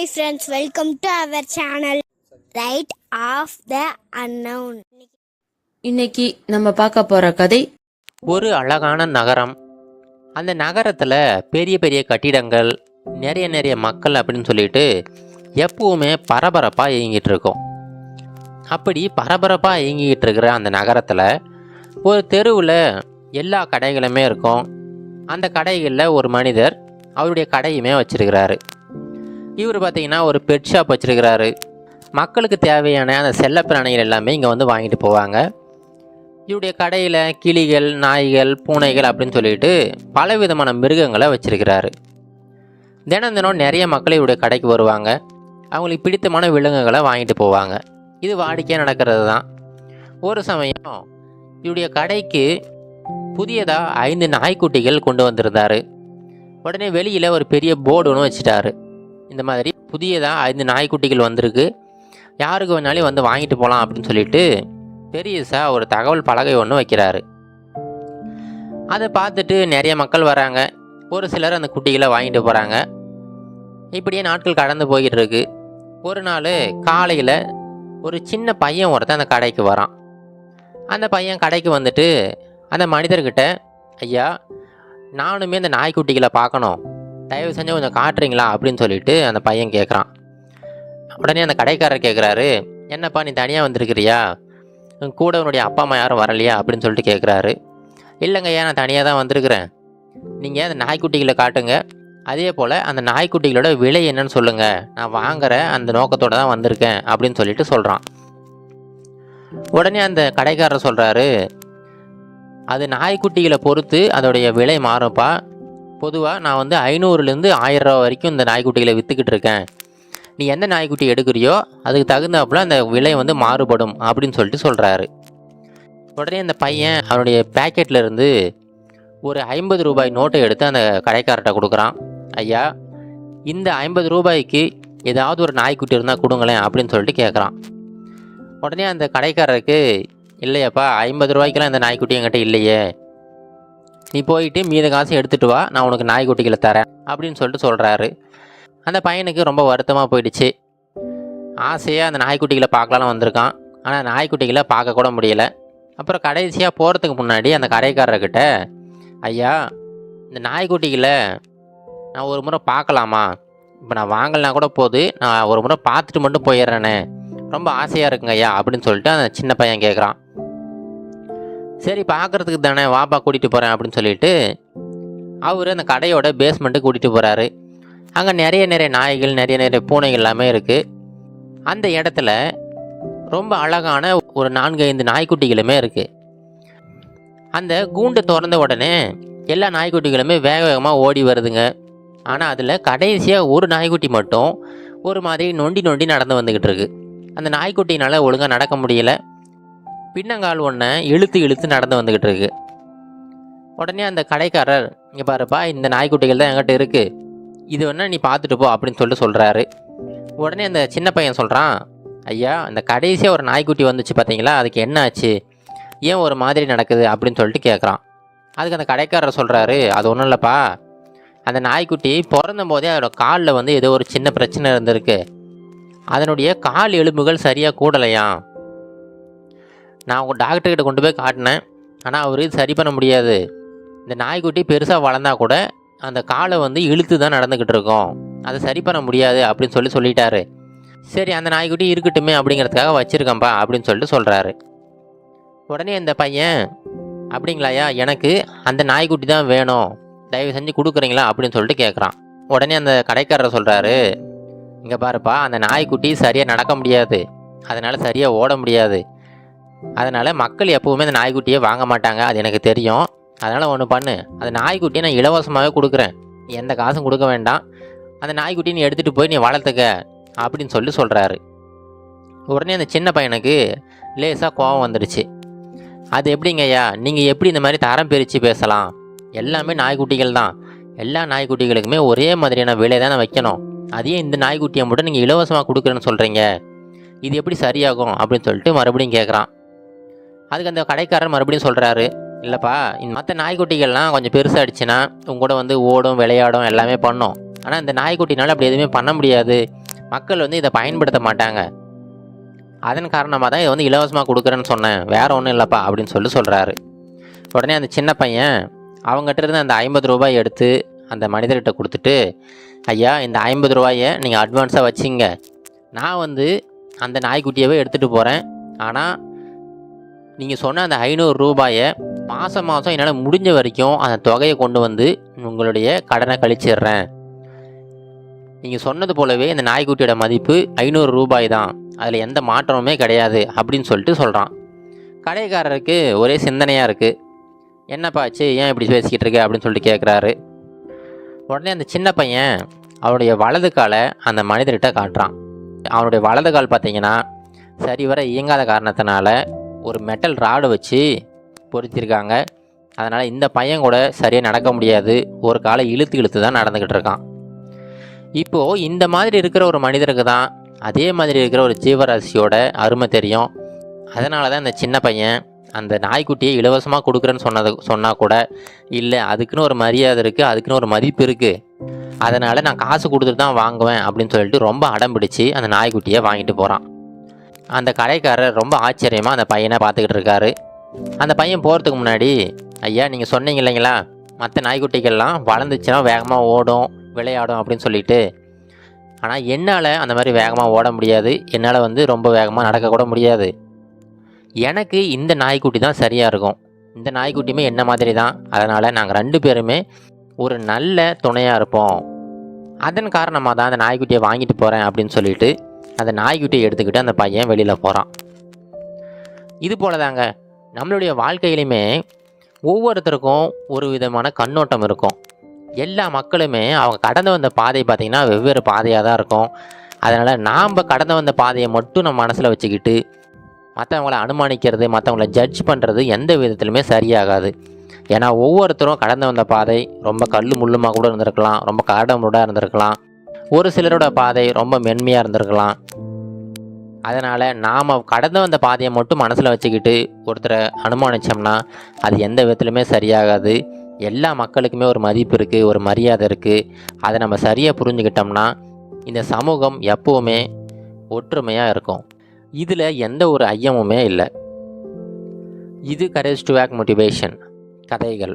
Hi friends, welcome to our channel Right of the Unknown. இன்னைக்கு நம்ம பார்க்க போற கதை ஒரு அழகான நகரம். அந்த நகரத்தில் பெரிய பெரிய கட்டிடங்கள், நிறைய நிறைய மக்கள் அப்படின்னு சொல்லிட்டு எப்பவுமே பரபரப்பாக இயங்கிட்டு இருக்கோம். அப்படி பரபரப்பாக இயங்கிக்கிட்டு இருக்கிற அந்த நகரத்தில் ஒரு தெருவில் எல்லா கடைகளுமே இருக்கும். அந்த கடைகளில் ஒரு மனிதர் அவருடைய கடையுமே வச்சிருக்கிறாரு. இவர் பார்த்தீங்கன்னா ஒரு பெட் ஷாப் வச்சிருக்கிறாரு. மக்களுக்கு தேவையான அந்த செல்லப்பிராணிகள் எல்லாமே இங்கே வந்து வாங்கிட்டு போவாங்க. இவருடைய கடையில் கிளிகள், நாய்கள், பூனைகள் அப்படின்னு சொல்லிட்டு பலவிதமான மிருகங்களை வச்சிருக்கிறாரு. தினம் தினம் நிறைய மக்கள் இவருடைய கடைக்கு வருவாங்க. அவங்களுக்கு பிடித்தமான விலங்குகளை வாங்கிட்டு போவாங்க. இது வாடிக்கையாக நடக்கிறது தான். ஒரு சமயம் இவருடைய கடைக்கு புதியதாக 5 நாய்க்குட்டிகள் கொண்டு வந்திருந்தார். உடனே வெளியில் ஒரு பெரிய போர்டு ஒன்று வச்சுட்டாரு. இந்த மாதிரி புதியதாக 5 நாய்க்குட்டிகள் வந்திருக்கு, யாருக்கு வேணாலும் வந்து வாங்கிட்டு போகலாம் அப்படின்னு சொல்லிட்டு பெரியசாக ஒரு தகவல் பலகை ஒன்று வைக்கிறாரு. அதை பார்த்துட்டு நிறைய மக்கள் வராங்க. ஒரு சிலர் அந்த குட்டிகளை வாங்கிட்டு போகிறாங்க. இப்படியே நாட்கள் கடந்து போய்கிட்டு இருக்கு. ஒரு நாள் காலையில் ஒரு சின்ன பையன் ஒருத்தன் அந்த கடைக்கு வரான். அந்த பையன் கடைக்கு வந்துட்டு அந்த மனிதர்கிட்ட, ஐயா, நானுமே அந்த நாய்க்குட்டிகளை பார்க்கணும், தயவு செஞ்சு கொஞ்சம் காட்டுறீங்களா அப்படின்னு சொல்லிட்டு அந்த பையன் கேட்குறான். உடனே அந்த கடைக்காரர் கேட்குறாரு, என்னப்பா நீ தனியாக வந்திருக்கிறியா, கூட உன்னுடைய அப்பா அம்மா யாரும் வரலையா அப்படின்னு சொல்லிட்டு கேட்குறாரு. இல்லைங்க ஐயா, நான் தனியாக தான் வந்திருக்கிறேன், நீங்கள் அந்த நாய்க்குட்டிகளை காட்டுங்க, அதே போல் அந்த நாய்க்குட்டிகளோட விலை என்னன்னு சொல்லுங்கள், நான் வாங்குற அந்த நோக்கத்தோடு தான் வந்திருக்கேன் அப்படின்னு சொல்லிட்டு சொல்கிறான். உடனே அந்த கடைக்காரர் சொல்கிறாரு, அது நாய்க்குட்டிகளை பொறுத்து அதோடைய விலை மாறும்ப்பா. பொதுவாக நான் வந்து 500லேருந்து 1000 ரூபா வரைக்கும் இந்த நாய்க்குட்டிகளை விற்றுக்கிட்டு இருக்கேன். நீ எந்த நாய்க்குட்டி எடுக்கிறியோ அதுக்கு தகுந்தாப்புல அந்த விலை வந்து மாறுபடும் அப்படின்னு சொல்லிட்டு சொல்கிறாரு. உடனே அந்த பையன் அவனுடைய பேக்கெட்டில் இருந்து ஒரு 50 ரூபாய் நோட்டை எடுத்து அந்த கடைக்காரர்கிட்ட கொடுக்குறான். ஐயா, இந்த 50 ரூபாய்க்கு ஏதாவது ஒரு நாய்க்குட்டி இருந்தால் கொடுங்களேன் அப்படின்னு சொல்லிட்டு கேட்குறான். உடனே அந்த கடைக்காரருக்கு, இல்லையாப்பா, 50 ரூபாய்க்கெல்லாம் இந்த நாய்க்குட்டி என்கிட்ட இல்லையே, நீ போயிட்டு மீத காசு எடுத்துகிட்டு வா, நான் உனக்கு நாய்க்குட்டிகளை தரேன் அப்படின்னு சொல்லிட்டு சொல்கிறாரு. அந்த பையனுக்கு ரொம்ப வருத்தமாக போயிடுச்சு. ஆசையாக அந்த நாய்க்குட்டிகளை பார்க்கலான்னு வந்திருக்கான். ஆனால் நாய்க்குட்டிகளை பார்க்க கூட முடியலை. அப்புறம் கடைசியாக போகிறதுக்கு முன்னாடி அந்த கடைக்காரர்கிட்ட, ஐயா, இந்த நாய்க்குட்டிகளை நான் ஒரு முறை பார்க்கலாமா, இப்போ நான் வாங்கலைனா கூட போகுது, நான் ஒரு முறை பார்த்துட்டு மட்டும் போயிடுறேனே, ரொம்ப ஆசையாக இருக்குங்க ஐயா அப்படின்னு சொல்லிட்டு அந்த சின்ன பையன் கேட்குறான். சரி, பார்க்குறதுக்கு தானே, வாப்பா கூட்டிகிட்டு போகிறேன் அப்படின்னு சொல்லிட்டு அவர் அந்த கடையோட பேஸ்மெண்ட்டுக்கு கூட்டிகிட்டு போகிறாரு. அங்கே நிறைய நிறைய நாய்கள், நிறைய நிறைய பூனைகள் எல்லாமே இருக்குது. அந்த இடத்துல ரொம்ப அழகான ஒரு 4-5 நாய்க்குட்டிகளுமே இருக்குது. அந்த கூண்டை திறந்த உடனே எல்லா நாய்க்குட்டிகளுமே வேக வேகமாக ஓடி வருதுங்க. ஆனால் அதில் கடைசியாக ஒரு நாய்க்குட்டி மட்டும் ஒரு மாதிரி நொண்டி நொண்டி நடந்து வந்துக்கிட்டு இருக்கு. அந்த நாய்க்குட்டினால் ஒழுங்காக நடக்க முடியல. பின்னங்கால் ஒன்றை இழுத்து இழுத்து நடந்து வந்துக்கிட்டு இருக்கு. உடனே அந்த கடைக்காரர், இங்கே பாருப்பா, இந்த நாய்க்குட்டிகள் தான் என்கிட்ட இருக்குது, இது வேணா நீ பார்த்துட்டு போ அப்படின்னு சொல்லிட்டு சொல்கிறாரு. உடனே அந்த சின்ன பையன் சொல்கிறான், ஐயா, அந்த கடைசியாக ஒரு நாய்க்குட்டி வந்துச்சு பார்த்தீங்களா, அதுக்கு என்ன ஆச்சு, ஏன் ஒரு மாதிரி நடக்குது அப்படின்னு சொல்லிட்டு கேட்குறான். அதுக்கு அந்த கடைக்காரர் சொல்கிறாரு, அது ஒன்றும் இல்லைப்பா, அந்த நாய்க்குட்டி பிறந்த போதே அதோட காலில் வந்து ஏதோ ஒரு சின்ன பிரச்சனை இருந்திருக்கு, அதனுடைய கால் எலும்புகள் சரியாக கூடலையாம். நான் உங்கள் டாக்டர்கிட்ட கொண்டு போய் காட்டினேன், ஆனால் அவர் இது சரி பண்ண முடியாது, இந்த நாய்க்குட்டி பெருசாக வளர்ந்தா கூட அந்த காலை வந்து இழுத்து தான் நடந்துக்கிட்டு இருக்கோம், அதை சரி பண்ண முடியாது அப்படின்னு சொல்லிட்டாரு. சரி, அந்த நாய்க்குட்டி இருக்கட்டுமே அப்படிங்கிறதுக்காக வச்சுருக்கேன்ப்பா அப்படின்னு சொல்லிட்டு சொல்கிறாரு. உடனே இந்த பையன், அப்படிங்களாயா, எனக்கு அந்த நாய்க்குட்டி தான் வேணும், தயவு செஞ்சு கொடுக்குறீங்களா அப்படின்னு சொல்லிட்டு கேட்குறான். உடனே அந்த கடைக்காரர் சொல்கிறாரு, இங்கே பாருப்பா, அந்த நாய்க்குட்டி சரியாக நடக்க முடியாது, அதனால் சரியாக ஓட முடியாது, அதனால் மக்கள் எப்போவுமே அந்த நாய்க்குட்டியை வாங்க மாட்டாங்க, அது எனக்கு தெரியும். அதனால் ஒன்று பண்ணு, அந்த நாய்க்குட்டியை நான் இலவசமாகவே கொடுக்குறேன், எந்த காசும் கொடுக்க வேண்டாம், அந்த நாய்க்குட்டியை நீ எடுத்துகிட்டு போய் நீ வளர்த்துக்க அப்படின்னு சொல்கிறாரு. உடனே அந்த சின்ன பையனுக்கு லேசாக கோபம் வந்துடுச்சு. அது எப்படிங்கய்யா, நீங்கள் எப்படி இந்த மாதிரி தரம் பிரித்து பேசலாம், எல்லாமே நாய்க்குட்டிகள் தான், எல்லா நாய்க்குட்டிகளுக்குமே ஒரே மாதிரியான விலை தானே வைக்கணும், அதையே இந்த நாய்க்குட்டியை மட்டும் நீங்கள் இலவசமாக கொடுக்குறேன்னு சொல்கிறீங்க, இது எப்படி சரியாகும் அப்படின்னு சொல்லிட்டு மறுபடியும் கேட்குறான். அதுக்கு அந்த கடைக்காரர் மறுபடியும் சொல்கிறாரு, இல்லைப்பா, இந்த மற்ற நாய்க்குட்டிகள்லாம் கொஞ்சம் பெருசாகிடுச்சுன்னா உங்க கூட வந்து ஓடும், விளையாடும், எல்லாமே பண்ணும், ஆனால் இந்த நாய்க்குட்டினால அப்படி எதுவுமே பண்ண முடியாது, மக்கள் வந்து இதை பயன்படுத்த மாட்டாங்க. அதன் காரணமாக தான் இதை வந்து இலவசமாக கொடுக்குறேன்னு சொன்னேன், வேற ஒன்றும் இல்லைப்பா அப்படின்னு சொல்கிறாரு. உடனே அந்த சின்ன பையன் அவங்ககிட்ட இருந்து அந்த 50 ரூபாய் எடுத்து அந்த மனிதர்கிட்ட கொடுத்துட்டு, ஐயா இந்த 50 ரூபாயை நீங்கள் அட்வான்ஸாக வச்சிங்க, நான் வந்து அந்த நாய்க்குட்டியவே எடுத்துகிட்டு போகிறேன். ஆனால் நீங்கள் சொன்ன அந்த 500 ரூபாயை மாதம் என்னால் முடிஞ்ச வரைக்கும் அந்த தொகையை கொண்டு வந்து உங்களுடைய கடனை கழிச்சிடுறேன். நீங்கள் சொன்னது போலவே இந்த நாய்க்குட்டியோட மதிப்பு 500 ரூபாய் தான், அதில் எந்த மாற்றமுமே கிடையாது அப்படின்னு சொல்கிறான். கடைக்காரருக்கு ஒரே சிந்தனையாக இருக்குது. என்னப்பா ஆச்சு, ஏன் இப்படி பேசிக்கிட்டு இருக்க அப்படின்னு சொல்லிட்டு கேட்குறாரு. உடனே அந்த சின்ன பையன் அவனுடைய வலது காலை அந்த மனிதர்கிட்ட காட்டுறான். அவனுடைய வலது கால் பார்த்தீங்கன்னா சரிவர இயங்காத காரணத்தினால ஒரு மெட்டல் ராடு வச்சு பொருத்திருக்காங்க. அதனால் இந்த பையன் கூட சரியாக நடக்க முடியாது, ஒரு காலை இழுத்து தான் நடந்துக்கிட்டு இருக்கான். இப்போது இந்த மாதிரி இருக்கிற ஒரு மனிதருக்கு தான் அதே மாதிரி இருக்கிற ஒரு ஜீவராசியோட அருமை தெரியும். அதனால தான் இந்த சின்ன பையன் அந்த நாய்க்குட்டியை இலவசமாக கொடுக்குறேன்னு சொன்னால் கூட, இல்லை அதுக்குன்னு ஒரு மரியாதை இருக்குது, அதுக்குன்னு ஒரு மதிப்பு இருக்குது, அதனால் நான் காசு கொடுத்துட்டு தான் வாங்குவேன் அப்படின்னு சொல்லிட்டு ரொம்ப அடம் பிடிச்சி அந்த நாய்க்குட்டியை வாங்கிட்டு போகிறான். அந்த கடைக்காரர் ரொம்ப ஆச்சரியமாக அந்த பையனை பார்த்துக்கிட்டு இருக்காரு. அந்த பையன் போகிறதுக்கு முன்னாடி, ஐயா நீங்கள் சொன்னீங்க இல்லைங்களா, மற்ற நாய்க்குட்டிகள்லாம் வளர்ந்துச்சுன்னா வேகமாக ஓடும் விளையாடும் அப்படின்னு சொல்லிட்டு, ஆனால் என்னால் அந்த மாதிரி வேகமாக ஓட முடியாது, என்னால் வந்து ரொம்ப வேகமாக நடக்கக்கூட முடியாது. எனக்கு இந்த நாய்க்குட்டி தான் சரியாக இருக்கும், இந்த நாய்க்குட்டியுமே என்ன மாதிரி தான், அதனால் நாங்கள் 2 பேருமே ஒரு நல்ல துணையாக இருப்போம், அதன் காரணமாக தான் அந்த நாய்க்குட்டியை வாங்கிட்டு போகிறேன் அப்படின்னு சொல்லிட்டு அந்த நாய்க்குட்டியை எடுத்துக்கிட்டு அந்த பையன் வெளியில் போகிறான். இது போல தாங்க நம்மளுடைய வாழ்க்கையிலுமே ஒவ்வொருத்தருக்கும் ஒரு விதமான கண்ணோட்டம் இருக்கும். எல்லா மக்களுமே அவங்க கடந்து வந்த பாதை பார்த்திங்கன்னா வெவ்வேறு பாதையாக தான் இருக்கும். அதனால் நாம் கடந்து வந்த பாதையை மட்டும் நம்ம மனசில் வச்சுக்கிட்டு மற்றவங்கள அனுமானிக்கிறது, மற்றவங்கள ஜட்ஜ் பண்ணுறது எந்த விதத்துலையுமே சரியாகாது. ஏன்னா ஒவ்வொருத்தரும் கடந்து வந்த பாதை ரொம்ப கல் முள்ளுமாக கூட இருந்திருக்கலாம், ரொம்ப கரடமுடாக இருந்திருக்கலாம், ஒரு சிலரோட பாதை ரொம்ப மென்மையாக இருந்திருக்கலாம். அதனால் நாம் கடந்து வந்த பாதையை மட்டும் மனசில் வச்சுக்கிட்டு ஒருத்தரை அனுமானித்தோம்னா அது எந்த விதத்துலையுமே சரியாகாது. எல்லா மக்களுக்குமே ஒரு மதிப்பு இருக்குது, ஒரு மரியாதை இருக்குது. அதை நம்ம சரியாக புரிஞ்சுக்கிட்டோம்னா இந்த சமூகம் எப்போவுமே ஒற்றுமையாக இருக்கும். இதில் எந்த ஒரு ஐயமுமே இல்லை. இது கரேஜ் டு ஆக்ட் மோட்டிவேஷன் கதைகள்.